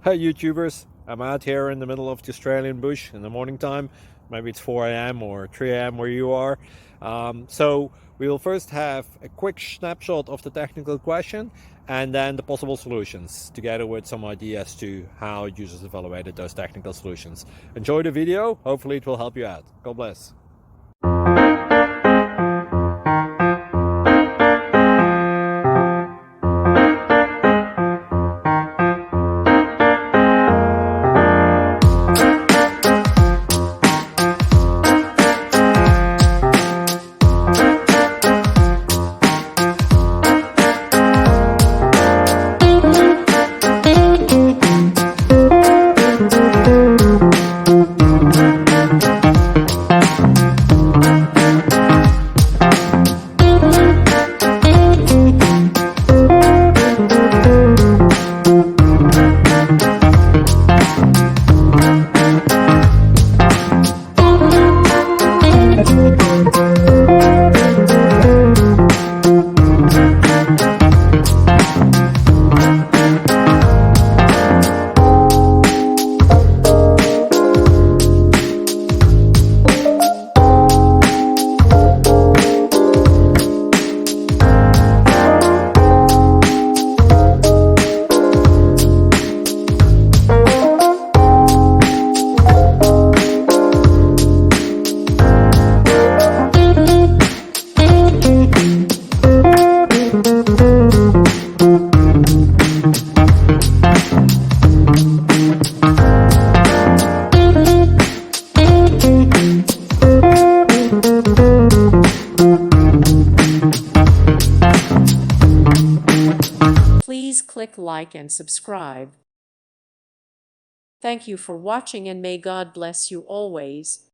Hi YouTubers, I'm out here in the middle of the Australian bush in the morning time. Maybe it's 4 a.m. or 3 a.m. where you are. So we'll first have a quick snapshot of the technical question and then the possible solutions, together with some ideas to how users evaluated those technical solutions. Enjoy the video, hopefully it will help you out. God bless. Please click like and subscribe. Thank you for watching and may God bless you always.